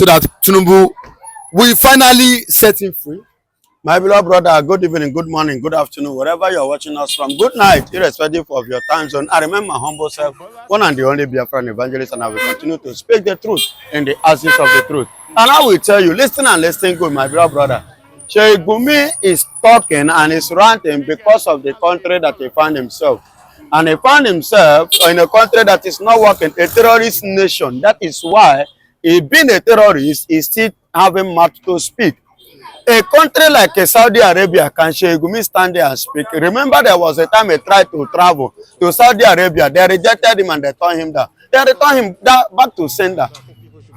so that Tinubu will finally set him free. My beloved brother, good evening, good morning, good afternoon, wherever you're watching us from. Good night, irrespective of your time zone. I remember my humble self, one and the only Biafran evangelist, and I will continue to speak the truth in the absence of the truth. And I will tell you, listen and listen good, my beloved brother. Sheikh Gumi is talking and is ranting because of the country that he found himself. And he found himself in a country that is not working, a terrorist nation. That is why, he being a terrorist, is still having mouth to speak. A country like Saudi Arabia, can Sheikh Gumi stand there and speak? Remember, there was a time he tried to travel to Saudi Arabia. They rejected him and they turned him down. They returned him back to sender.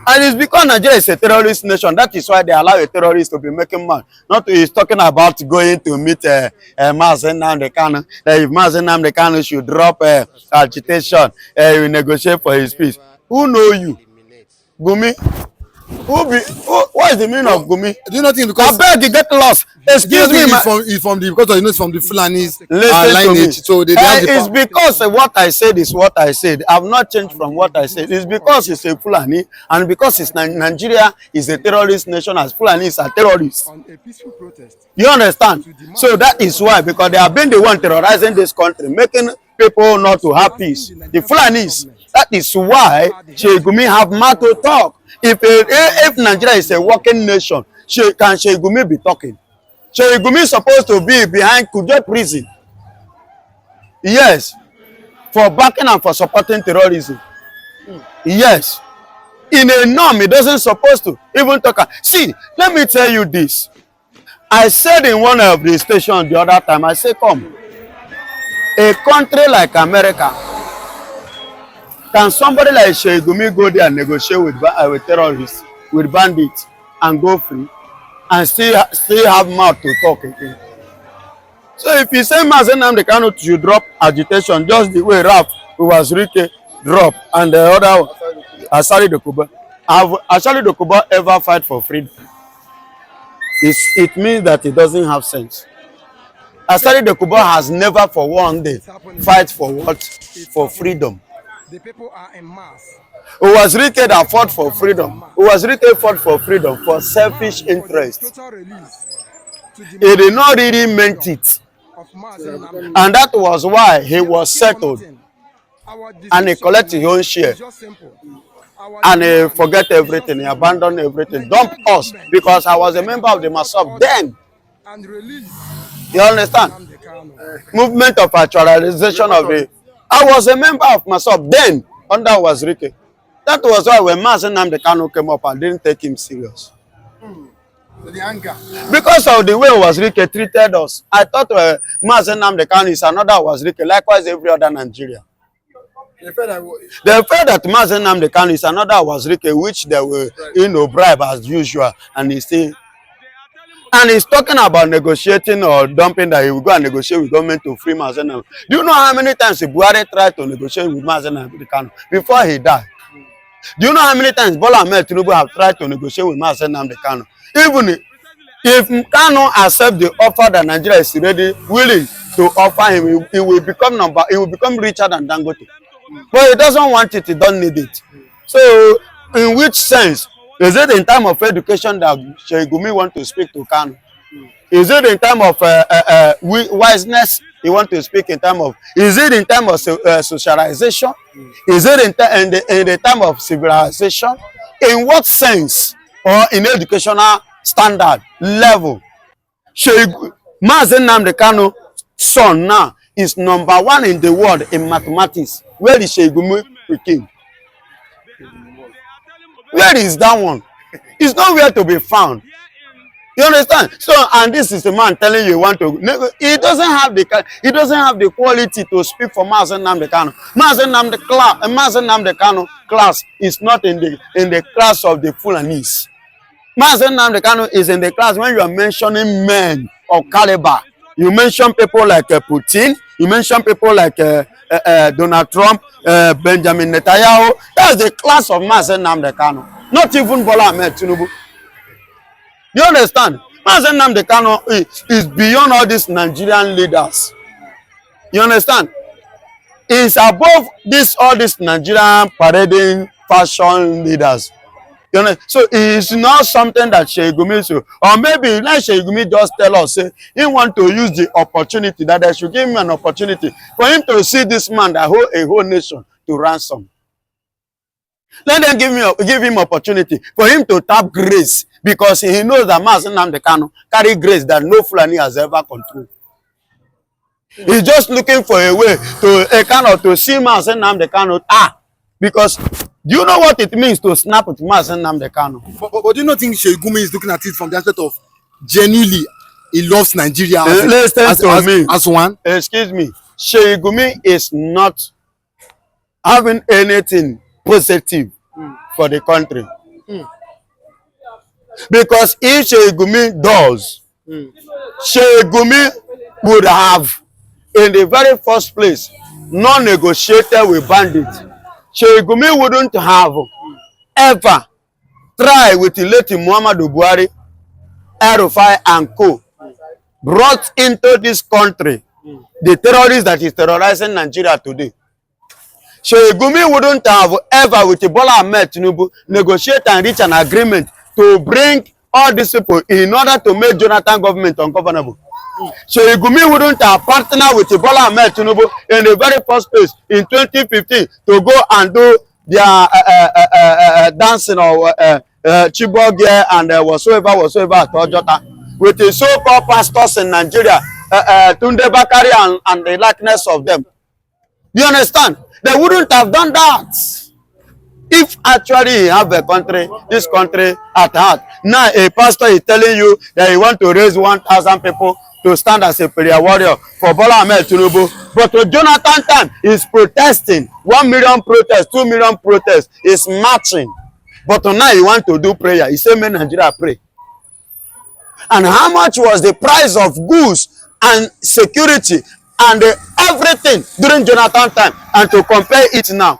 And it's because Nigeria is a terrorist nation. That is why they allow a terrorist to be making money. Not to, he's talking about going to meet Nnamdi Kanu. That if Nnamdi Kanu should drop agitation, he will negotiate for his peace. Who know you? Gumi? What is the meaning of Gumi? Do you not think because I beg you get lost? Excuse me, it's from the because it's from the Fulanis lineage. So they have the it's because what I said is what I said. I've not changed from what I said. It's because it's a Fulani, and because it's Nigeria is a terrorist nation, as Fulani is a terrorist. On a peaceful protest. You understand? So that is why, because they have been the one terrorizing this country, making people not to have peace. The Fulanis. That is why Sheikh Gumi have mouth to talk. If Nigeria is a working nation, can Sheikh Gumi be talking? Sheikh Gumi is supposed to be behind Kuje prison. Yes. For backing and for supporting terrorism. Yes. In a norm, he doesn't supposed to even talk. See, let me tell you this. I said in one of the stations the other time, I said, come, a country like America, can somebody like Sheikh Gumi go there and negotiate with terrorists, with bandits, and go free, and still have mouth to talk again? So if you say Nnamdi Kanu should drop agitation, just the way Raf, who was Rike, drop, and the other one, Asari Dokuba, have Asari Dokuba ever fight for freedom? It means that he doesn't have sense. Asari Dokuba has never for one day fight for what? For freedom. The people are in mass. It was Rike that fought for freedom. It was Rike fought for freedom for selfish interest. He did not really meant it. And that was why he was settled. And he collected his own share. And he forget everything. He abandoned everything. Dumped us because I was a member of the Masop then. You understand? Movement of actualization of the... I was a member of myself then, under was Rike. That was why when Nnamdi Kanu came up, I didn't take him serious. The anger. Because of the way was Rike treated us. I thought Nnamdi Kanu is another was Rike, likewise every other Nigeria. They felt that Nnamdi Kanu is another was Rike, which they were, bribe as usual, and he still... And he's talking about negotiating or dumping that he will go and negotiate with government to free Nnamdi. Do you know how many times Buhari tried to negotiate with Nnamdi Kanu before he died? Do you know how many times Bola Ahmed Tinubu have tried to negotiate with Nnamdi Kanu? Even if Kanu accepts the offer that Nigeria is ready, willing to offer him, he will become richer than Dangote. But he doesn't want it, he doesn't need it. So, in which sense? Is it in time of education that Sheikh Gumi want to speak to Kanu? Is it in time of wiseness he want to speak in time of? Is it in time of socialization? Is it in the time of civilization? In what sense? Or in educational standard level? Sheikh Nnamdi Kanu son now is #1 in the world in mathematics. Where is Sheikh Gumi became? Where is that one? It's nowhere to be found. You understand? So, and this is the man telling you want to. He doesn't have the quality to speak for Nnamdi Kanu. Nnamdi Kanu class is not in the class of the Fulanis. Nnamdi Kanu is in the class when you are mentioning men of caliber. You mention people like Putin. You mention people like Donald Trump, Benjamin Netanyahu. That's the class of Nnamdi Kanu. Not even Bola Ahmed Tinubu. You understand? Nnamdi Kanu is beyond all these Nigerian leaders. You understand? It's above all these Nigerian parading fashion leaders. You know, so it's not something that Sheikh Gumi should, or maybe let Sheikh Gumi just tell us, say, he want to use the opportunity, that they should give him an opportunity for him to see this man that hold a whole nation to ransom. Let them give him opportunity for him to tap grace, because he knows that Nnamdi Kanu carry grace that no Fulani has ever controlled. He's just looking for a way to see Nnamdi Kanu because do you know what it means to snap with Nnamdi Kanu? But do you not think Sheikh Gumi is looking at it from the aspect of genuinely he loves Nigeria as one? Excuse me. Sheikh Gumi is not having anything positive for the country. Because if Sheikh Gumi does, Sheikh Gumi would have, in the very first place, non-negotiated with bandits. Sheikh Gumi wouldn't have ever tried with the late Muhammadu Buhari, El-Rufai and co. brought into this country the terrorists that is terrorizing Nigeria today. Sheikh Gumi wouldn't have ever with Bola Ahmed Tinubu negotiate and reach an agreement to bring all these people in order to make Jonathan government ungovernable. Sheikh Gumi wouldn't have partnered with Bola Ahmed Tinubu in the very first place in 2015 to go and do their dancing or Chibok and whatsoever at Ojota with the so-called pastors in Nigeria, Tunde Bakari and the likeness of them. You understand? They wouldn't have done that if actually you have a country, this country at heart. Now a pastor is telling you that he want to raise 1,000 people to stand as a prayer warrior for Bola Ahmed Tinubu. But to Jonathan time is protesting. 1 million protests, 2 million protests is marching. But now you want to do prayer. He said, "May Nigeria pray." And how much was the price of goods and security and everything during Jonathan time? And to compare it now,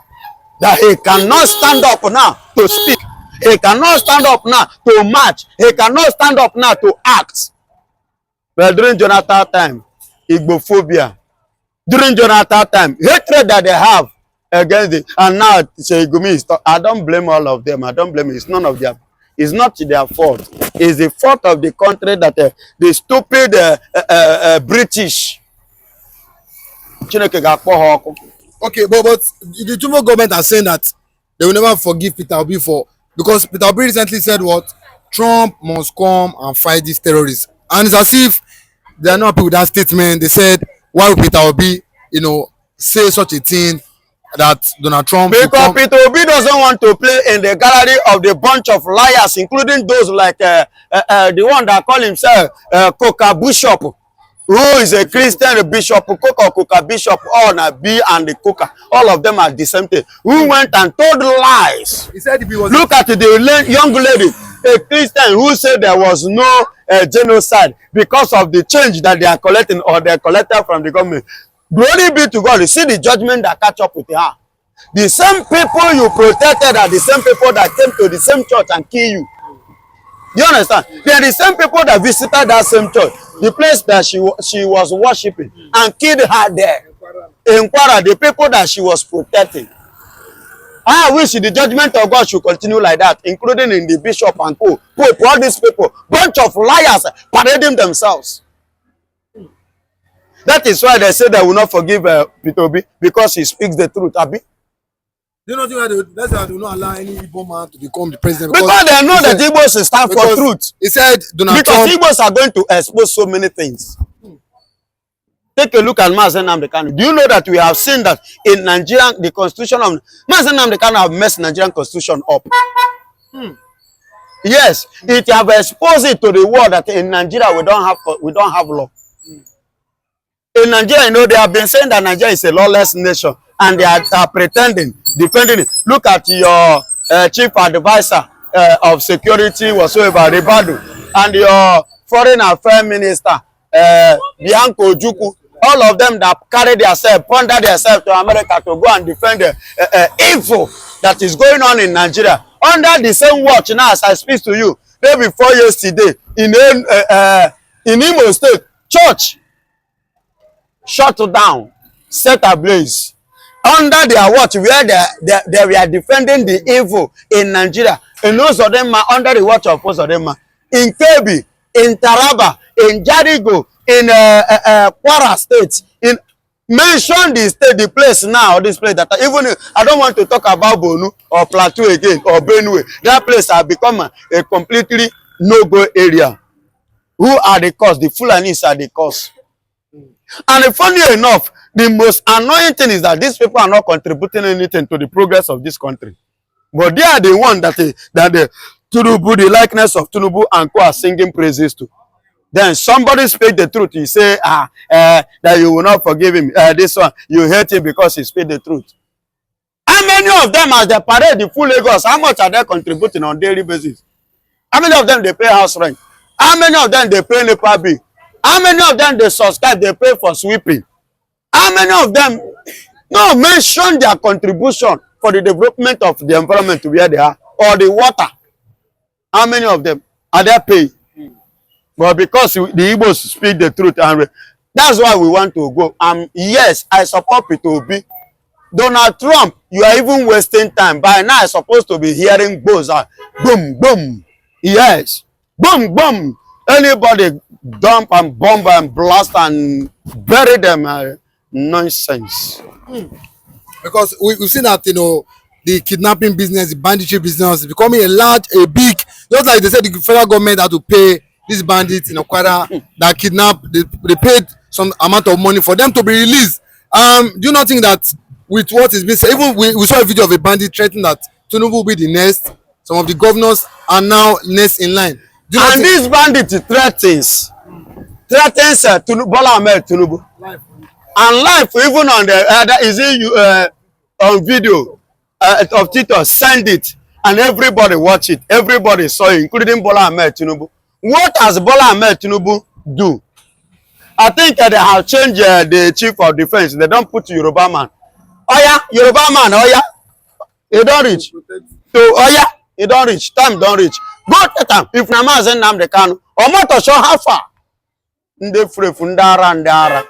that he cannot stand up now to speak. He cannot stand up now to march. He cannot stand up now to act. But during Jonathan time, Igbophobia. During Jonathan time, hatred that they have against it. And now Sheikh Gumi is I don't blame all of them. I don't blame it. It's none of their. It's not their fault. It's the fault of the country that the stupid British. Okay, but the Tinubu government are saying that they will never forgive Peter Obi because Peter Obi recently said what Trump must come and fight these terrorists, and it's as if they are not happy with that statement. They said, why would Peter Obi, say such a thing that Donald Trump? Because Peter Obi doesn't want to play in the gallery of the bunch of liars, including those like the one that call himself Coca Bishop, who is a Christian bishop, Coca Bishop, all B and the Coca, all of them are the same thing. Who went and told lies. He said if he was look at the young lady, a Christian who said there was no genocide because of the change that they are collecting or they are collected from the government. Glory be to God. You see the judgment that catch up with her. The same people you protected are the same people that came to the same church and kill you. You understand? They are the same people that visited that same church, the place that she was worshiping, and killed her there. In Kwara, the people that she was protecting. I wish the judgment of God should continue like that, including in the bishop and Pope, all these people, bunch of liars parading themselves. That is why they say they will not forgive Peter Obi, because he speaks the truth. Abi? Do you know that's why they will not allow any Igbo man to become the president? Because they know that Igbos stand for truth. He said Donald Trump. Trump. Igbos are going to expose so many things. Take a look at Nnamdi Kanu. Do you know that we have seen that in Nigeria, the constitution of Nnamdi Kanu have messed Nigerian constitution up? Yes, it have exposed it to the world that in Nigeria we don't have law. In Nigeria, they have been saying that Nigeria is a lawless nation, and they are pretending, defending it. Look at your chief advisor of security whatsoever, Ribadu, and your foreign affairs minister, Bianco Ojukwu. All of them that carry themselves, ponder themselves to America to go and defend the evil that is going on in Nigeria. Under the same watch now as I speak to you, day before yesterday, in Imo State, church shut down, set ablaze. under their watch, where they were defending the evil in Nigeria. And most of them are under the watch of most of them are in Kebbi, in Taraba, in Jarigo, in Kwara State. In mention the state, the place now, this place that even I don't want to talk about Bonu or Plateau again or Benue. That place has become a completely no-go area. Who are the cause? The Fulanis are the cause. And funny enough, the most annoying thing is that these people are not contributing anything to the progress of this country. But they are the one that the Tinubu, the likeness of Tinubu and Co are singing praises to. Then somebody speak the truth. He say, that you will not forgive him. This one, you hate him because he speak the truth. How many of them, as they parade the full Lagos, how much are they contributing on daily basis? How many of them they pay house rent? How many of them they pay NEPA bill? How many of them they subscribe, they pay for sweeping? How many of them no mention their contribution for the development of the environment where they are or the water? How many of them are they paying? But because the Igbos speak the truth, and that's why we want to go. Yes, I support P2B. Donald Trump, you are even wasting time. By now, I'm supposed to be hearing boom, boom. Yes, boom, boom. Anybody dump and bomb and blast and bury them. Nonsense. Because we've seen that, you know, the kidnapping business, the banditry business is becoming a big, just like they said the federal government had to pay these bandits in Okwara that kidnap, they paid some amount of money for them to be released. Do you not think that with what is being said, even we saw a video of a bandit threatening that Tinubu will be the next, some of the governors are now next in line. And this bandit threatens Bola Ahmed Tinubu. And life, even on the is it on video of Tito, send it and everybody watch it. Everybody saw it, including Bola Ahmed Tinubu. What has Bola Ahmed Tinubu do? I think they have changed the chief of defense. They don't put Yoruba man. Oya, Yoruba man, Oya. You don't reach. So Oya, you don't reach. Time don't reach. Go to time. If Nnamdi Kanu, or more to show how far. Nde free fundara ndara.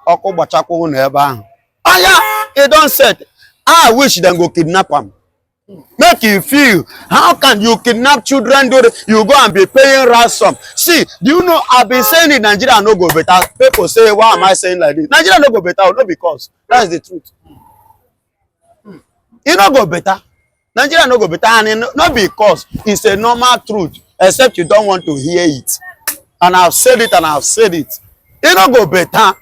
Oko bachako neba. Oya, you don't set. I wish them go kidnap him. Make you feel, how can you kidnap children? You go and be paying ransom. See, do you know, I've been saying in Nigeria no go better. People say, why am I saying like this? Nigeria no go better, not because. That's the truth. It no go better. Nigeria no go better, and not because it's a normal truth, except you don't want to hear it. And I've said it and I've said it. It no go better.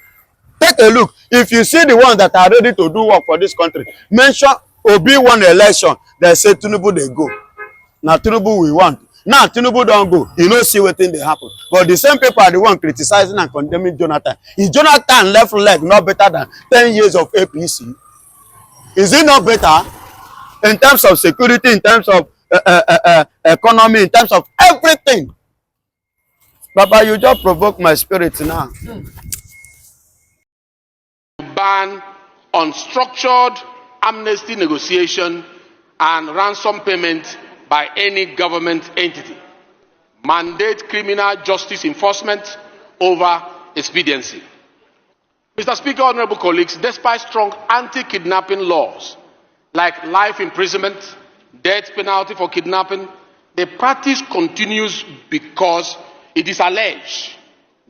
Take a look. If you see the ones that are ready to do work for this country, mention Obi won election, they say Tinubu they go. Now Tinubu we want. Now Tinubu don't go. You don't see what thing they happen. But the same people are the one criticizing and condemning Jonathan. Is Jonathan left leg not better than 10 years of APC? Is it not better in terms of security, in terms of economy, in terms of everything? Baba, you just provoke my spirit now. Ban on structured amnesty negotiation and ransom payment by any government entity. Mandate criminal justice enforcement over expediency. Mr. Speaker, honorable colleagues, despite strong anti-kidnapping laws like life imprisonment, death penalty for kidnapping, the practice continues because it is alleged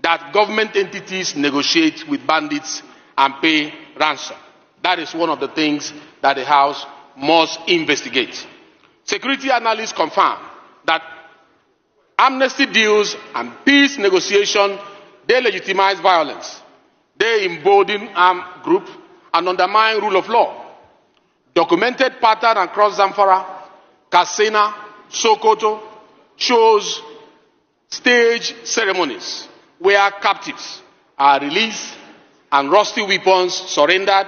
that government entities negotiate with bandits and pay ransom. That is one of the things that the House must investigate. Security analysts confirm that amnesty deals and peace negotiation, they legitimize violence. They embolden armed groups and undermine rule of law. Documented pattern across Zamfara, Katsina, Sokoto shows stage ceremonies where captives are released and rusty weapons surrendered,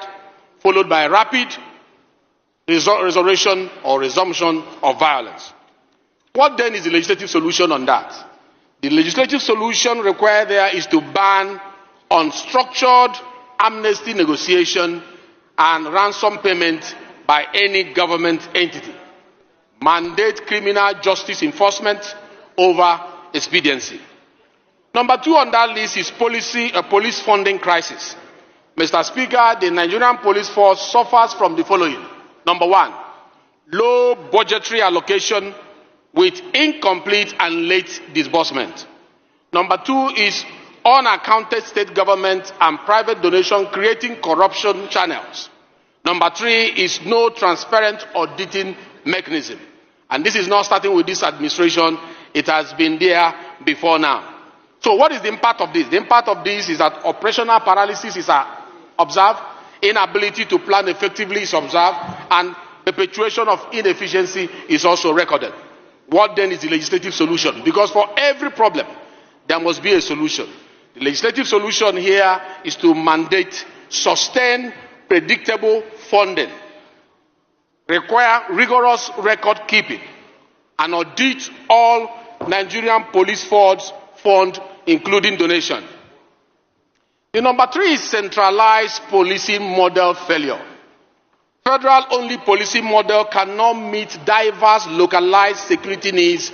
followed by rapid restoration or resumption of violence. What then is the legislative solution on that? The legislative solution required there is to ban unstructured amnesty negotiation and ransom payment by any government entity. Mandate criminal justice enforcement over expediency. Number two on that list is police funding crisis. Mr. Speaker, the Nigerian police force suffers from the following. Number one, low budgetary allocation with incomplete and late disbursement. Number two is unaccounted state government and private donation creating corruption channels. Number three is no transparent auditing mechanism. And this is not starting with this administration, it has been there before now. So what is the impact of this? The impact of this is that operational paralysis is observed, inability to plan effectively is observed, and perpetuation of inefficiency is also recorded. What then is the legislative solution? Because for every problem, there must be a solution. The legislative solution here is to mandate sustained, predictable funding, require rigorous record keeping, and audit all Nigerian police force fund, including donation. The number three is centralized policing model failure. Federal-only policing model cannot meet diverse localized security needs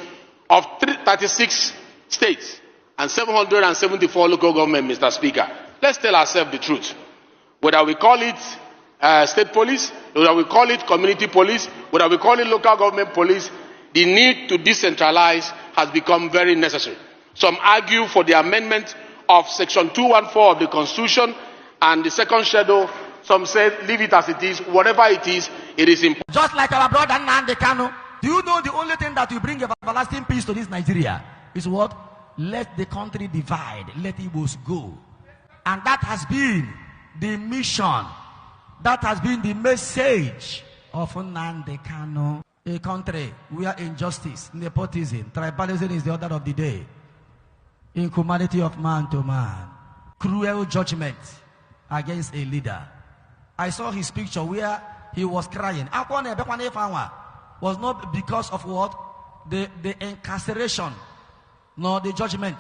of 36 states and 774 local governments, Mr. Speaker. Let's tell ourselves the truth. Whether we call it state police, whether we call it community police, whether we call it local government police, the need to decentralize has become very necessary. Some argue for the amendment of Section 214 of the Constitution and the second schedule. Some say leave it as it is. Whatever it is important. Just like our brother Nnamdi Kanu. Do you know the only thing that will bring everlasting peace to this Nigeria is what? Let the country divide. Let Igbos go. And that has been the mission. That has been the message of Nnamdi Kanu. A country where injustice, nepotism, tribalism is the order of the day. Inhumanity of man to man. Cruel judgment against a leader. I saw his picture where he was crying. Was not because of what? The incarceration, nor the judgment.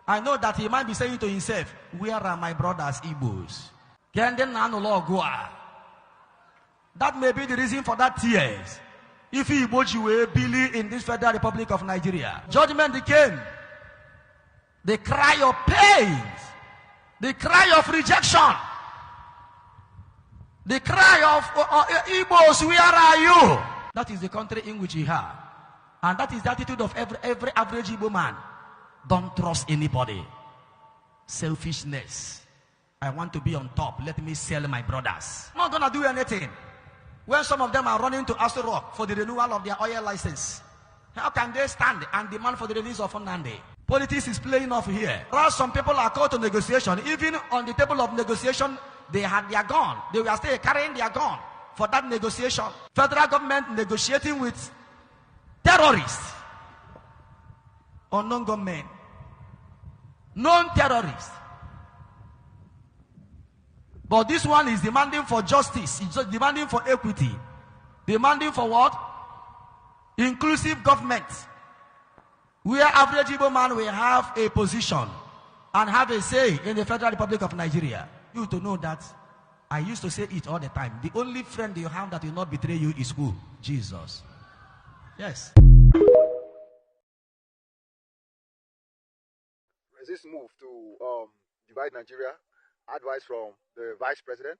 I know that he might be saying to himself, where are my brothers Igbos? That may be the reason for that tears. If he Igbo believe in this Federal Republic of Nigeria. Judgment came. The cry of pain. The cry of rejection. The cry of Igbos, where are you? That is the country in which we are. And that is the attitude of every average Igbo man. Don't trust anybody. Selfishness. I want to be on top. Let me sell my brothers. I'm not going to do anything. When some of them are running to Aso Rock for the renewal of their oil license, how can they stand and demand for the release of Nnamdi? Politics is playing off here. While some people are called to negotiation, even on the table of negotiation, they had their gun. They were still carrying their gun for that negotiation. Federal government negotiating with terrorists. Unknown gunmen. Non-terrorists. But this one is demanding for justice. It's demanding for equity. Demanding for what? Inclusive government. Where average Igbo man will have a position and have a say in the Federal Republic of Nigeria. You to know that I used to say it all the time. The only friend you have that will not betray you is who? Jesus. Yes. This move to divide Nigeria, advice from the Vice President,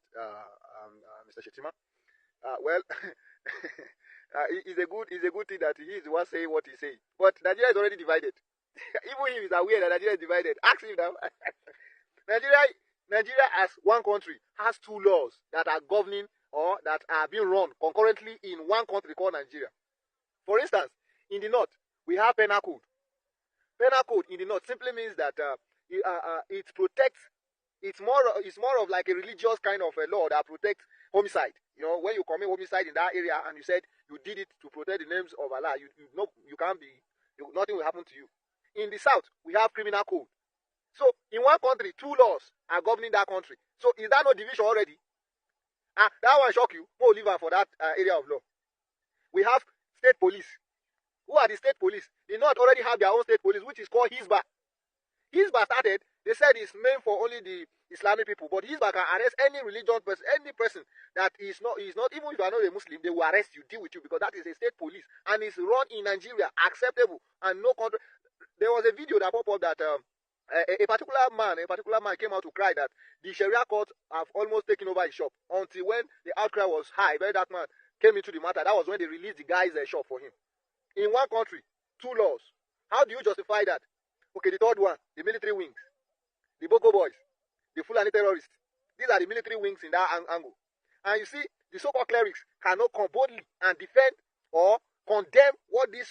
Mr. Sheikh. Well, it's a good thing that he is the one saying what he says. But Nigeria is already divided. Even if he is aware that Nigeria is divided, ask him now. Nigeria as one country has two laws that are governing or that are being run concurrently in one country called Nigeria. For instance, in the north, we have penal code. Penal code in the north simply means that it protects. It's more of like a religious kind of a law that protects homicide. You know, when you commit homicide in that area and you said you did it to protect the names of Allah, you can't be, nothing will happen to you. In the south, we have criminal code. So in one country, two laws are governing that country. So is that no division already? That one shock you. Go leave for that area of law. We have state police. Who are the state police? The north already have their own state police, which is called Hizbah. Hizbah started, they said it's meant for only the Islamic people, but Hizbah can arrest any religious person, any person that is not, even if you are not a Muslim, they will arrest you, deal with you, because that is a state police, and it's run in Nigeria, acceptable, and no country. There was a video that popped up that a particular man came out to cry that the Sharia court have almost taken over his shop, until when the outcry was high, when that man came into the matter, that was when they released the guy's shop for him. In one country, two laws. How do you justify that? Okay, the third one, the military wings, the Boko boys, the Fulani terrorists. These are the military wings in that angle. And you see, the so-called clerics cannot come boldly and defend or condemn what these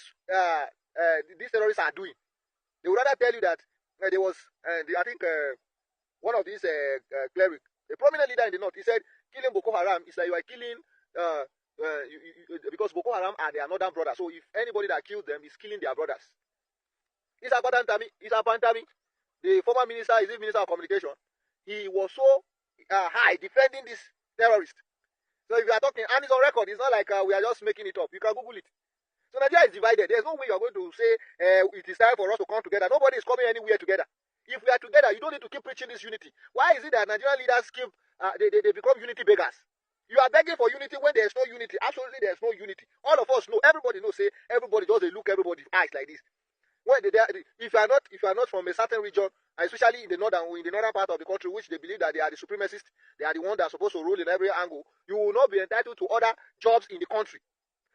terrorists are doing. They would rather tell you that there was, I think, one of these clerics, a prominent leader in the north, he said, killing Boko Haram is like you are killing, because Boko Haram are their northern brothers. So if anybody that kills them is killing their brothers. Isa Pantami, the former minister, is the minister of communication, he was so high defending this terrorist. So if you are talking, and it's on record, it's not like we are just making it up. You can Google it. So Nigeria is divided. There's no way you're going to say it is time for us to come together. Nobody is coming anywhere together. If we are together, you don't need to keep preaching this unity. Why is it that Nigerian leaders keep they become unity beggars? You are begging for unity when there's no unity. Absolutely, there's no unity. All of us know. Everybody knows. Say everybody does. They look everybody's eyes like this. When if you are not from a certain region, especially in the northern part of the country, which they believe that they are the supremacists, they are the ones that are supposed to rule in every angle, you will not be entitled to other jobs in the country.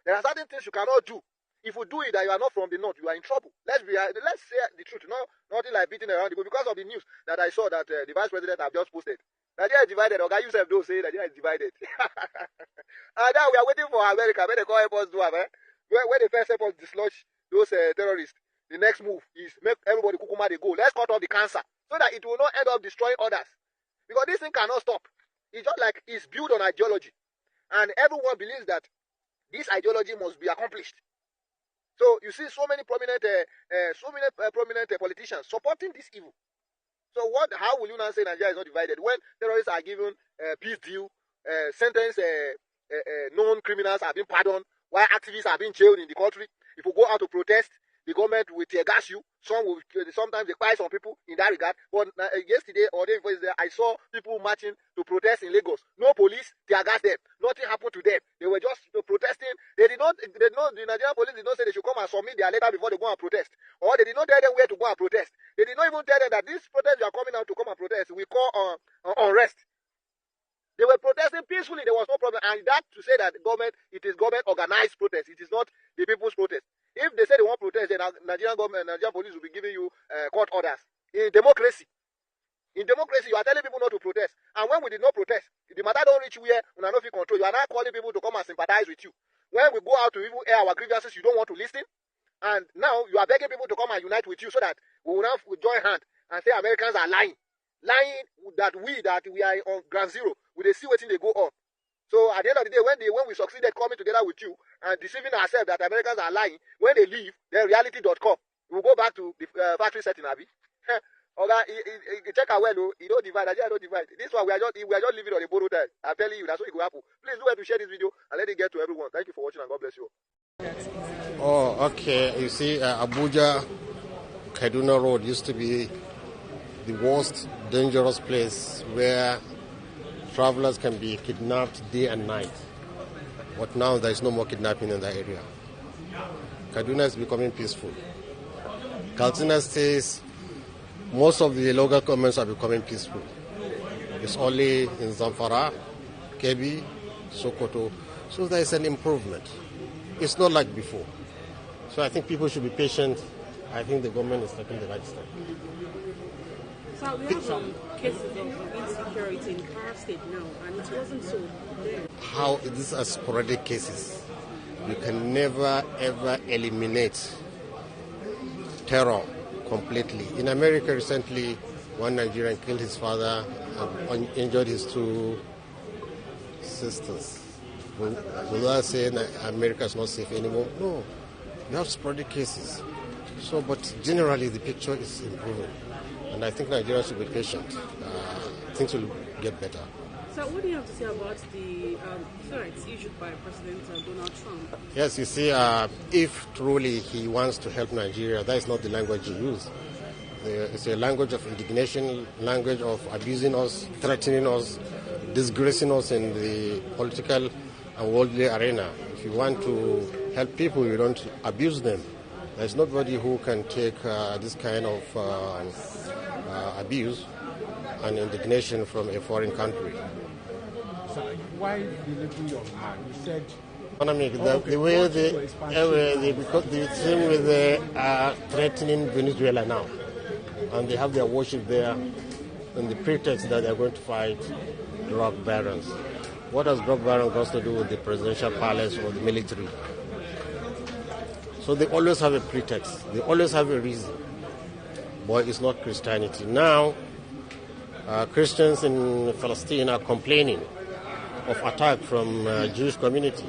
There are certain things you cannot do. If you do it that you are not from the north, you are in trouble. Let's say the truth. Nothing like beating around the bush. Because of the news that I saw that the vice president have just posted. Nigeria is divided. Okay, you yourself don't say Nigeria is divided. And now we are waiting for America. When they call help us do when they first help us dislodge those terrorists, the next move is make everybody kukuma they go. Let's cut off the cancer so that it will not end up destroying others. Because this thing cannot stop. It's just like it's built on ideology, and everyone believes that this ideology must be accomplished. So you see so many prominent politicians supporting this evil. So how will you now say Nigeria is not divided when terrorists are given peace deal, sentence, known criminals are being pardoned, while activists are being jailed in the country? If you go out to protest, the government will tear gas you. Sometimes they fire some people in that regard. But yesterday or the day before yesterday, I saw people marching to protest in Lagos. No police tear gas them. Nothing happened to them. They were just protesting. The Nigerian police did not say they should come and submit their letter before they go and protest. Or they did not tell them where to go and protest. They did not even tell them that this protest you are coming out to come and protest, we call unrest. They were protesting peacefully. There was no problem. And that to say that it is government organized protest. It is not the people's protest. If they say they want protest, then Nigerian government, Nigerian police will be giving you court orders. In democracy, you are telling people not to protest. And when we did not protest, the matter don't reach where we are not in control. You are now calling people to come and sympathize with you. When we go out to even air our grievances, you don't want to listen. And now you are begging people to come and unite with you so that we will now join hands and say Americans are lying. Lying that we are on ground zero. We see what they go on. So at the end of the day, when we succeeded coming together with you and deceiving ourselves that Americans are lying, when they leave, then reality.com, we'll go back to the factory setting, Abi. Check out well, you don't divide, I don't divide. This one, we are just living on a borrowed time. I'm telling you, that's what it will happen. Please do it to share this video and let it get to everyone. Thank you for watching and God bless you. Oh, okay. You see, Abuja, Kaduna Road used to be the worst dangerous place where travelers can be kidnapped day and night. But now there is no more kidnapping in that area. Kaduna is becoming peaceful. Katsina says most of the local governments are becoming peaceful. It's only in Zamfara, Kebbi, Sokoto. So there is an improvement. It's not like before. So I think people should be patient. I think the government is taking the right step. So we have some cases of insecurity in Kwara State now, and it wasn't so there. How these are sporadic cases. You can never ever eliminate terror completely. In America recently, one Nigerian killed his father and injured his two sisters. Will I say America is not safe anymore? No. You have sporadic cases. So, but generally the picture is improving. And I think Nigeria should be patient. Things will get better. So what do you have to say about the threats issued by President Donald Trump? Yes, you see, if truly he wants to help Nigeria, that is not the language he used. It's a language of indignation, language of abusing us, threatening us, disgracing us in the political and worldly arena. If you want to help people, you don't abuse them. There's nobody who can take this kind of abuse and indignation from a foreign country. So why believe your man? You said the way because the same way they are threatening Venezuela now, and they have their worship there, on the pretext that they're going to fight drug barons. What has drug baron got to do with the presidential palace or the military? So they always have a pretext. They always have a reason. But it's not Christianity. Now, Christians in Palestine are complaining of attack from Jewish community.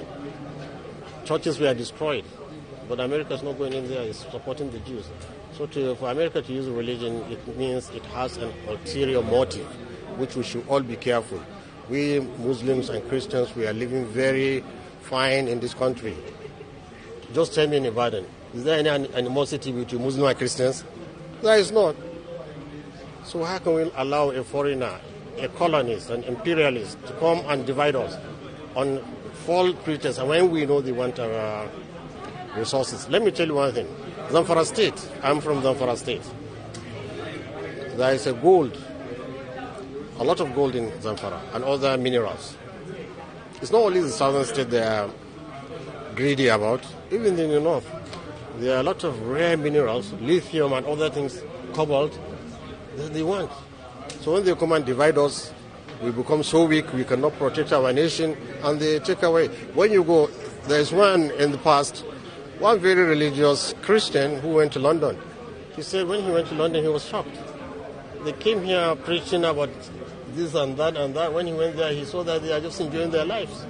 Churches were destroyed, but America is not going in there, it's supporting the Jews. So for America to use religion, it means it has an ulterior motive, which we should all be careful. We Muslims and Christians, we are living very fine in this country. Just tell me in Ibadan, is there any animosity between Muslims and Christians? There is not. So how can we allow a foreigner, a colonist, an imperialist to come and divide us on false pretense, and when we know they want our resources? Let me tell you one thing. Zamfara State, I'm from Zamfara State. There is a lot of gold in Zamfara and other minerals. It's not only the southern state they are greedy about, even in the north. There are a lot of rare minerals, lithium and other things, cobalt, that they want. So when they come and divide us, we become so weak, we cannot protect our nation, and they take away. When you go, there's one in the past, one very religious Christian who went to London. He said when he went to London, he was shocked. They came here preaching about this and that and that. When he went there, he saw that they are just enjoying their lives.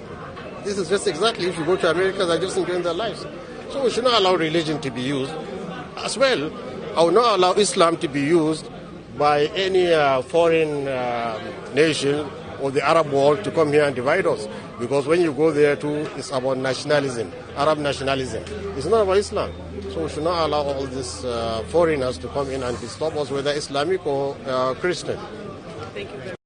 This is just exactly, if you go to America, they're just enjoying their lives. So we should not allow religion to be used. As well, I will not allow Islam to be used by any foreign nation or the Arab world to come here and divide us. Because when you go there too, it's about nationalism, Arab nationalism. It's not about Islam. So we should not allow all these foreigners to come in and disturb us, whether Islamic or Christian. Thank you very much.